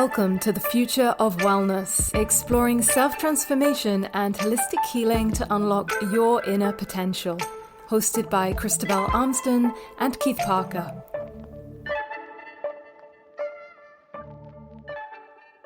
Welcome to the future of wellness, exploring self-transformation and holistic healing to unlock your inner potential. Hosted by Christabel Armston and Keith Parker.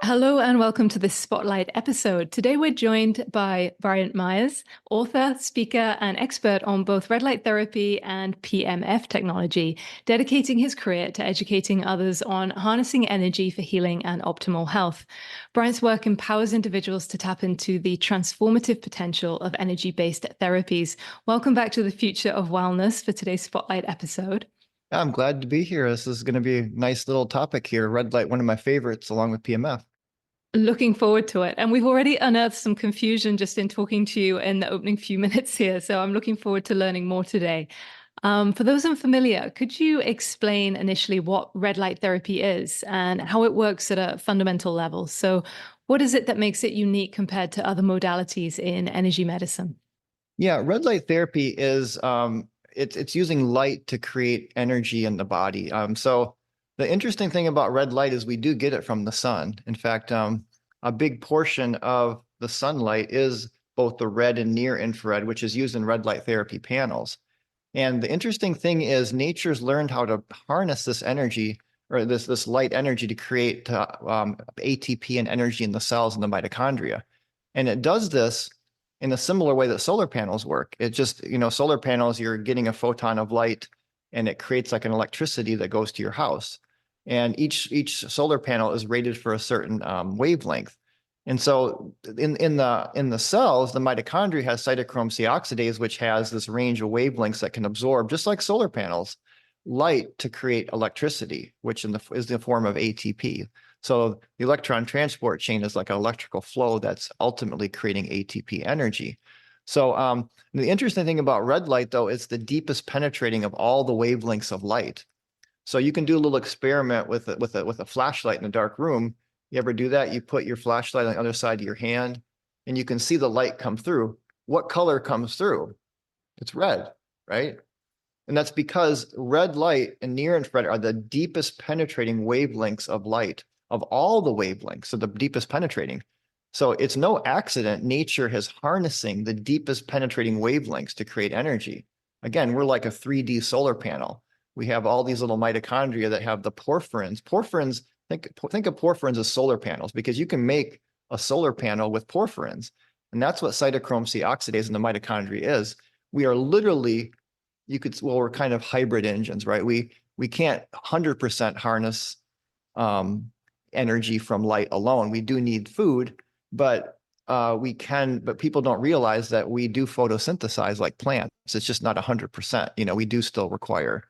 Hello and welcome to this Spotlight episode. Today we're joined by Bryant Meyers, author, speaker, and expert on both red light therapy and PEMF technology, dedicating his career to educating others on harnessing energy for healing and optimal health. Bryant's work empowers individuals to tap into the transformative potential of energy-based therapies. Welcome back to the future of wellness for today's Spotlight episode. I'm glad to be here. This is going to be a nice little topic here. Red light, one of my favorites, along with PEMF. Looking forward to it. And we've already unearthed some confusion just in talking to you in the opening few minutes here. So I'm looking forward to learning more today. For those unfamiliar, could you explain initially what red light therapy is and how it works at a fundamental level? So what is it that makes it unique compared to other modalities in energy medicine? Yeah, red light therapy is it's using light to create energy in the body. So the interesting thing about red light is we do get it from the sun. In fact, a big portion of the sunlight is both the red and near infrared, which is used in red light therapy panels. And the interesting thing is nature's learned how to harness this energy or this light energy to create ATP and energy in the cells in the mitochondria. And it does this in a similar way that solar panels work. It just, solar panels, you're getting a photon of light and it creates like an electricity that goes to your house. And each solar panel is rated for a certain wavelength. And so in the cells, the mitochondria has cytochrome C oxidase, which has this range of wavelengths that can absorb, just like solar panels, light to create electricity, which is the form of ATP. So the electron transport chain is like an electrical flow that's ultimately creating ATP energy. So the interesting thing about red light, though, is the deepest penetrating of all the wavelengths of light. So you can do a little experiment with a flashlight in a dark room. You ever do that? You put your flashlight on the other side of your hand, and you can see the light come through. What color comes through? It's red, right? And that's because red light and near infrared are the deepest penetrating wavelengths of light of all the wavelengths, so the deepest penetrating. So it's no accident nature is harnessing the deepest penetrating wavelengths to create energy. Again, we're like a 3D solar panel. We have all these little mitochondria that have the porphyrins. Porphyrins, think of porphyrins as solar panels, because you can make a solar panel with porphyrins. And that's what cytochrome C oxidase in the mitochondria is. We are literally, we're kind of hybrid engines, right? We can't 100% harness energy from light alone. We do need food, but we can, but people don't realize that we do photosynthesize like plants. It's just not 100%. We do still require,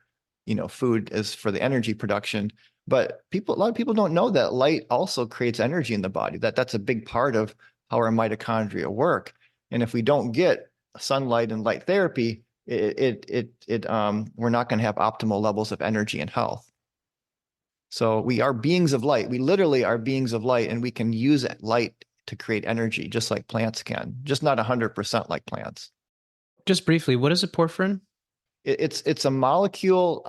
food is for the energy production, but a lot of people don't know that light also creates energy in the body, that's a big part of how our mitochondria work. And if we don't get sunlight and light therapy, we're not going to have optimal levels of energy and health. So we are beings of light. We literally are beings of light, and we can use light to create energy just like plants can, just not 100% like plants. Just briefly, what is a porphyrin? It's a molecule.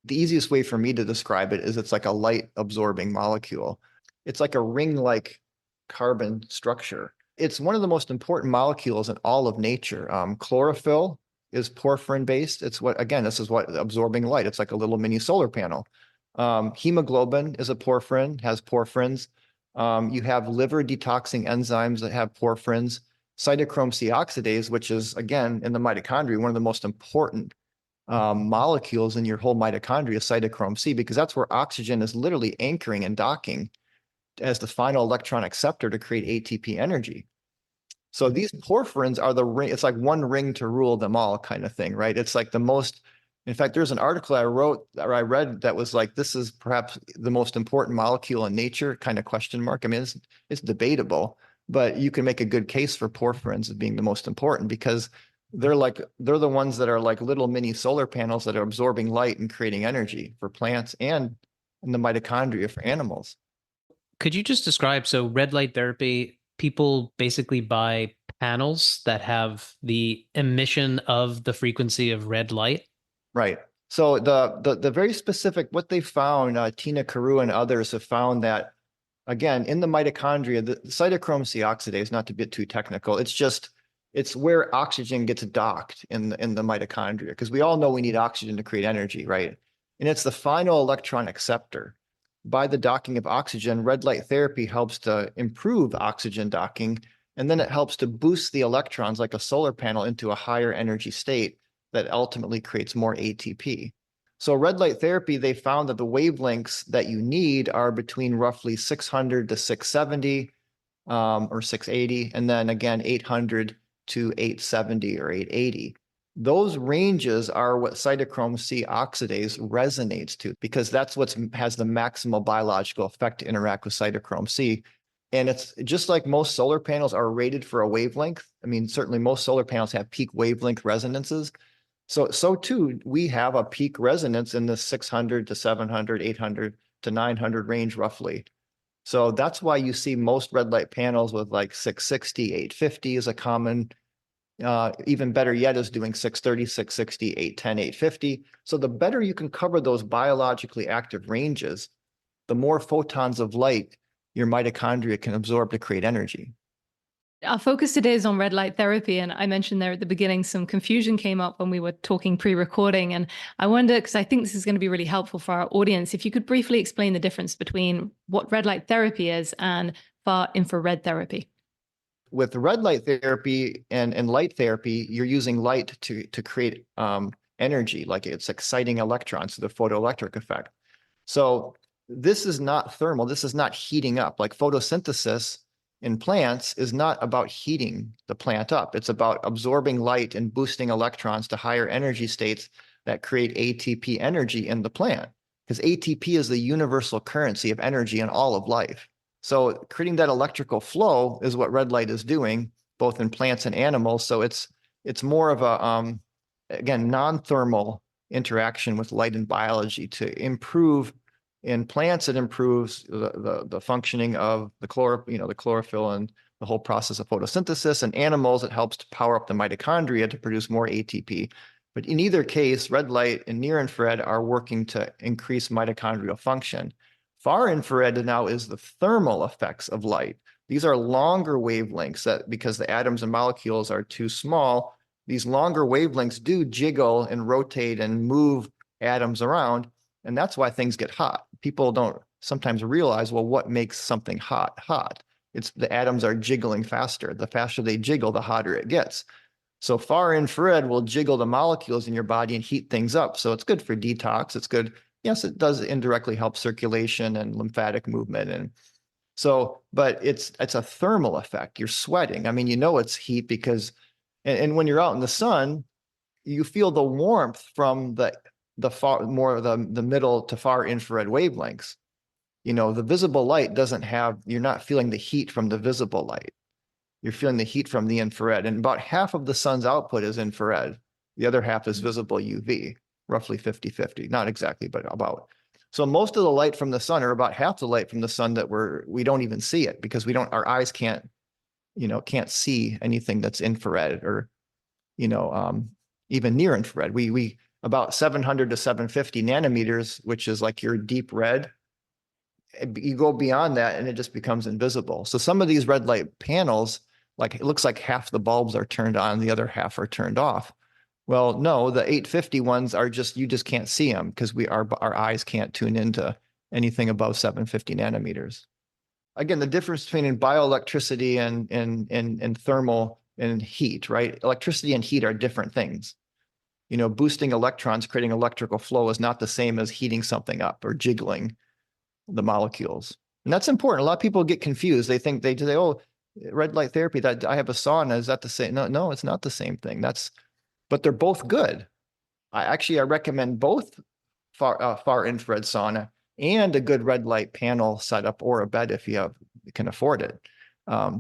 The easiest way for me to describe it is it's like a light absorbing molecule. It's like a ring-like carbon structure. It's one of the most important molecules in all of nature. Chlorophyll is porphyrin based. This is what absorbing light. It's like a little mini solar panel. Hemoglobin is a porphyrin, has porphyrins. You have liver detoxing enzymes that have porphyrins. Cytochrome C oxidase, which is, again, in the mitochondria, one of the most important molecules in your whole mitochondria, cytochrome C, because that's where oxygen is literally anchoring and docking as the final electron acceptor to create ATP energy. So these porphyrins are the ring. It's like one ring to rule them all kind of thing, right? It's like the most, in fact, there's an article I read that was like, this is perhaps the most important molecule in nature, kind of question mark. I mean, it's debatable, but you can make a good case for porphyrins as being the most important, because they're the ones that are like little mini solar panels that are absorbing light and creating energy for plants and in the mitochondria for animals. Could you just describe, so red light therapy, people basically buy panels that have the emission of the frequency of red light? Right. So the very specific, what they found, Tina Carew and others have found that again, in the mitochondria, the cytochrome C oxidase, not to get too technical, it's where oxygen gets docked in the mitochondria, because we all know we need oxygen to create energy, right? And it's the final electron acceptor. By the docking of oxygen, red light therapy helps to improve oxygen docking, and then it helps to boost the electrons like a solar panel into a higher energy state that ultimately creates more ATP. So red light therapy, they found that the wavelengths that you need are between roughly 600 to 670 or 680, and then again 800 to 870 or 880. Those ranges are what cytochrome C oxidase resonates to, because that's what has the maximal biological effect to interact with cytochrome C. And it's just like most solar panels are rated for a wavelength. I mean, certainly most solar panels have peak wavelength resonances. So too, we have a peak resonance in the 600 to 700, 800 to 900 range roughly. So that's why you see most red light panels with like 660, 850 is a common, even better yet is doing 630, 660, 810, 850. So the better you can cover those biologically active ranges, the more photons of light your mitochondria can absorb to create energy. Our focus today is on red light therapy. And I mentioned there at the beginning, some confusion came up when we were talking pre-recording. And I wonder, because I think this is going to be really helpful for our audience, if you could briefly explain the difference between what red light therapy is and far infrared therapy. With red light therapy and light therapy, you're using light to create energy, like it's exciting electrons to the photoelectric effect. So this is not thermal. This is not heating up. Like photosynthesis in plants is not about heating the plant up. It's about absorbing light and boosting electrons to higher energy states that create ATP energy in the plant, because ATP is the universal currency of energy in all of life. So creating that electrical flow is what red light is doing, both in plants and animals. So it's more of a, again, non-thermal interaction with light and biology to improve. In plants, it improves the functioning of the chlorophyll and the whole process of photosynthesis. In animals, it helps to power up the mitochondria to produce more ATP. But in either case, red light and near infrared are working to increase mitochondrial function. Far infrared now is the thermal effects of light. These are longer wavelengths that, because the atoms and molecules are too small, these longer wavelengths do jiggle and rotate and move atoms around. And that's why things get hot. People don't sometimes realize, well, what makes something hot? It's the atoms are jiggling faster. The faster they jiggle, the hotter it gets. So far infrared will jiggle the molecules in your body and heat things up. So it's good for detox. It's good. Yes, it does indirectly help circulation and lymphatic movement. And so, but it's a thermal effect. You're sweating. I mean, you know it's heat because, and when you're out in the sun, you feel the warmth from the far more the middle to far infrared wavelengths. You know, the visible light doesn't have, you're not feeling the heat from the visible light. You're feeling the heat from the infrared. And about half of the sun's output is infrared. The other half is visible UV, roughly 50-50. Not exactly, but about. So most of the light from the sun, or about half the light from the sun, that we don't even see it, because our eyes can't see anything that's infrared or, even near infrared. We about 700 to 750 nanometers, which is like your deep red. You go beyond that and it just becomes invisible. So some of these red light panels, like it looks like half the bulbs are turned on, the other half are turned off. Well, no, the 850 ones are you just can't see them because our eyes can't tune into anything above 750 nanometers. Again, the difference between bioelectricity and thermal and heat, right? Electricity and heat are different things. Boosting electrons, creating electrical flow is not the same as heating something up or jiggling the molecules. And that's important. A lot of people get confused. They think they say, oh, red light therapy, that I have a sauna, is that the same? No, it's not the same thing. But they're both good. I recommend both far infrared sauna and a good red light panel setup, or a bed if you can afford it. At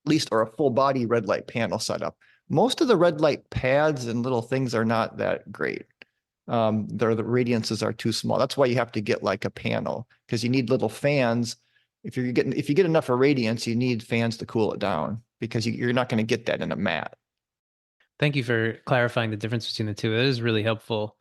least, or a full body red light panel setup. Most of the red light pads and little things are not that great. The radiances are too small. That's why you have to get like a panel, because you need little fans. If you get enough irradiance, you need fans to cool it down, because you're not going to get that in a mat. Thank you for clarifying the difference between the two. It is really helpful.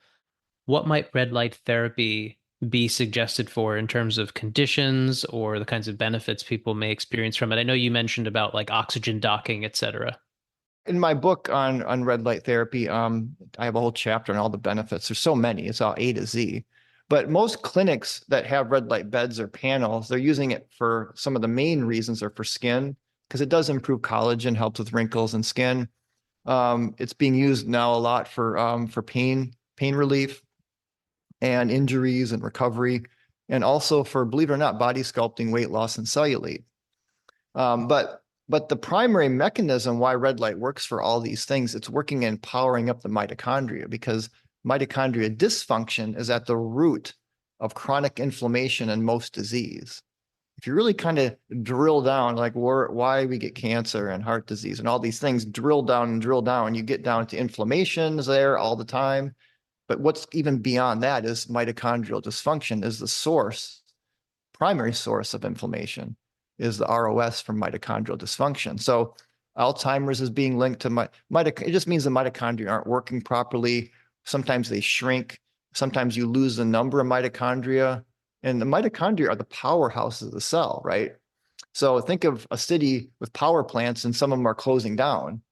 What might red light therapy be suggested for in terms of conditions or the kinds of benefits people may experience from it? I know you mentioned about like oxygen docking, et cetera. In my book on red light therapy, I have a whole chapter on all the benefits. There's so many, it's all A to Z. But most clinics that have red light beds or panels, they're using it for some of the main reasons are for skin, because it does improve collagen, helps with wrinkles and skin. It's being used now a lot for pain relief and injuries and recovery, and also for, believe it or not, body sculpting, weight loss, and cellulite. But the primary mechanism why red light works for all these things, it's working in powering up the mitochondria, because mitochondria dysfunction is at the root of chronic inflammation and most disease. If you really kind of drill down, like why we get cancer and heart disease and all these things, drill down, you get down to inflammations there all the time. But what's even beyond that is mitochondrial dysfunction is the source, primary source of inflammation, is the ROS from mitochondrial dysfunction. So Alzheimer's is being linked to it just means the mitochondria aren't working properly. Sometimes they shrink. Sometimes you lose the number of mitochondria. And the mitochondria are the powerhouse of the cell, right? So think of a city with power plants and some of them are closing down.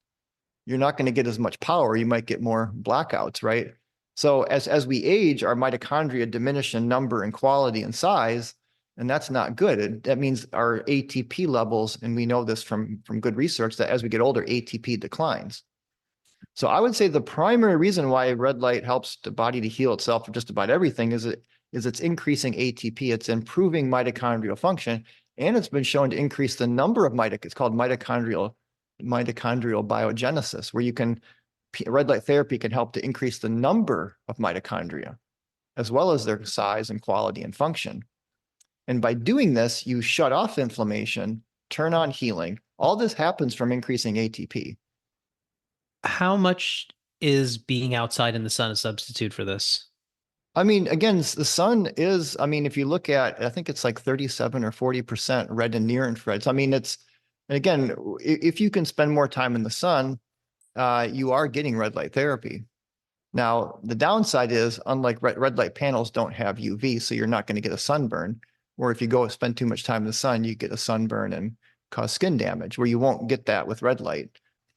You're not going to get as much power. You might get more blackouts, right? So as we age, our mitochondria diminish in number and quality and size, and that's not good. That means our ATP levels, and we know this from good research, that as we get older, ATP declines. So I would say the primary reason why red light helps the body to heal itself for just about everything is it's increasing ATP. It's improving mitochondrial function, and it's been shown to increase the number of it's called mitochondrial biogenesis, where red light therapy can help to increase the number of mitochondria, as well as their size and quality and function. And by doing this, you shut off inflammation, turn on healing. All this happens from increasing ATP. How much is being outside in the sun a substitute for this? I mean, again, the sun is, if you look at, I think it's like 37 or 40% red and near infrared. So, and again, if you can spend more time in the sun, you are getting red light therapy. Now, the downside is, unlike red light panels don't have UV, so you're not going to get a sunburn. Or if you go spend too much time in the sun, you get a sunburn and cause skin damage, where you won't get that with red light.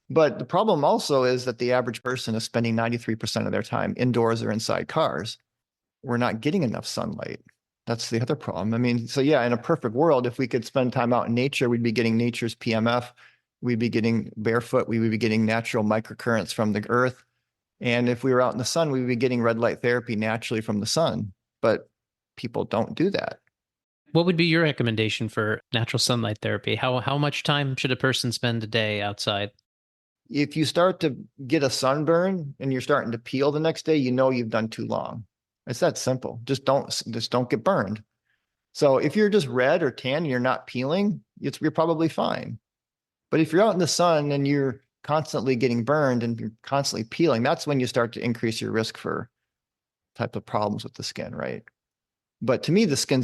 But the problem also is that the average person is spending 93% of their time indoors or inside cars. We're not getting enough sunlight. That's the other problem. So yeah, in a perfect world, if we could spend time out in nature, we'd be getting nature's PMF. We'd be getting barefoot. We would be getting natural microcurrents from the earth. And if we were out in the sun, we would be getting red light therapy naturally from the sun. But people don't do that. What would be your recommendation for natural sunlight therapy? How much time should a person spend a day outside? If you start to get a sunburn and you're starting to peel the next day, you know you've done too long. It's that simple. Just don't get burned. So if you're just red or tan and you're not peeling, you're probably fine. But if you're out in the sun and you're constantly getting burned and you're constantly peeling, that's when you start to increase your risk for type of problems with the skin, right? But to me, the sun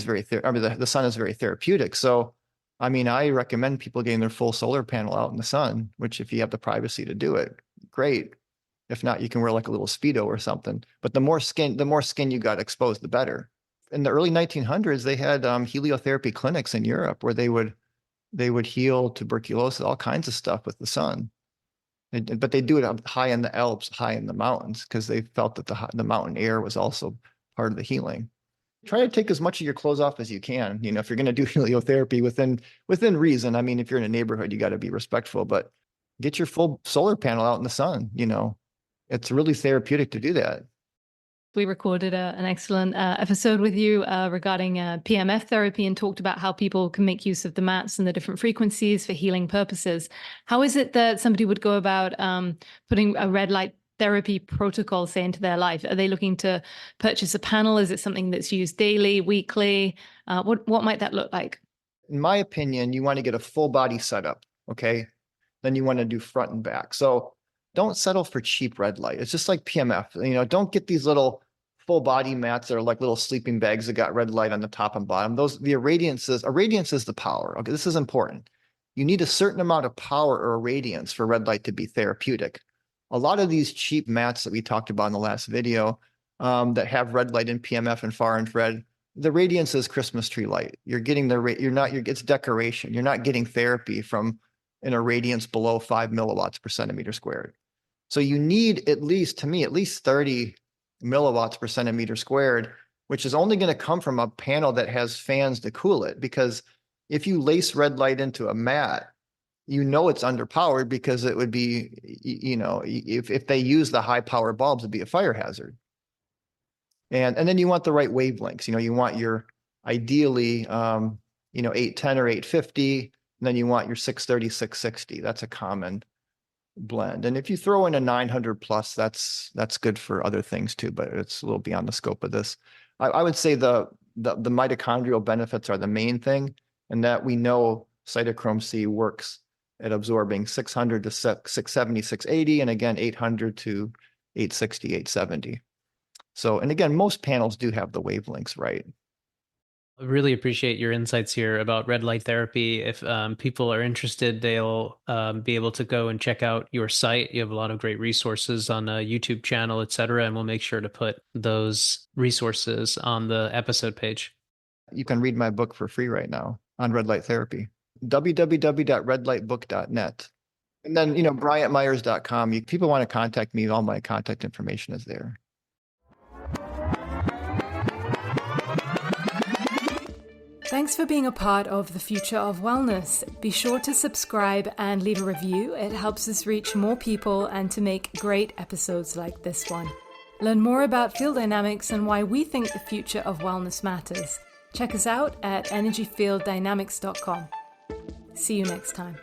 is very therapeutic. So, I recommend people getting their full solar panel out in the sun, which if you have the privacy to do it, great. If not, you can wear like a little Speedo or something. But the more skin you got exposed, the better. In the early 1900s, they had heliotherapy clinics in Europe where they would heal tuberculosis, all kinds of stuff with the sun. But they do it up high in the Alps, high in the mountains, because they felt that the mountain air was also part of the healing. Try to take as much of your clothes off as you can. If you're going to do heliotherapy within reason. If you're in a neighborhood, you got to be respectful, but get your full solar panel out in the sun. It's really therapeutic to do that. We recorded an excellent episode with you regarding PEMF therapy and talked about how people can make use of the mats and the different frequencies for healing purposes. How is it that somebody would go about putting a red light therapy protocol, say, into their life? Are they looking to purchase a panel? Is it something that's used daily, weekly? What might that look like? In my opinion, you want to get a full body setup, okay? Then you want to do front and back. So don't settle for cheap red light. It's just like PMF. Don't get these little full body mats that are like little sleeping bags that got red light on the top and bottom. The irradiance is the power. Okay, this is important. You need a certain amount of power or irradiance for red light to be therapeutic. A lot of these cheap mats that we talked about in the last video that have red light and PMF and far infrared, the radiance is Christmas tree light. You're getting it's decoration. You're not getting therapy from in a radiance below 5 milliwatts per centimeter squared. So you need at least 30 milliwatts per centimeter squared, which is only going to come from a panel that has fans to cool it. Because if you lace red light into a mat, it's underpowered, because it would be, if they use the high power bulbs, it'd be a fire hazard. And then you want the right wavelengths. You want your ideally 810 or 850, and then you want your 630, 660. That's a common blend. And if you throw in a 900 plus, that's good for other things too, but it's a little beyond the scope of this. I would say the mitochondrial benefits are the main thing, and that we know cytochrome C works at absorbing 600 to 670, 680, and again 800 to 860, 870. So, and again, most panels do have the wavelengths, right? I really appreciate your insights here about red light therapy. If people are interested, they'll be able to go and check out your site. You have a lot of great resources on a YouTube channel, etc. And we'll make sure to put those resources on the episode page. You can read my book for free right now on red light therapy. www.redlightbook.net. And then, BryantMyers.com. People want to contact me, all my contact information is there. Thanks for being a part of the Future of Wellness. Be sure to subscribe and leave a review. It helps us reach more people and to make great episodes like this one. Learn more about field dynamics and why we think the future of wellness matters. Check us out at energyfielddynamics.com. See you next time.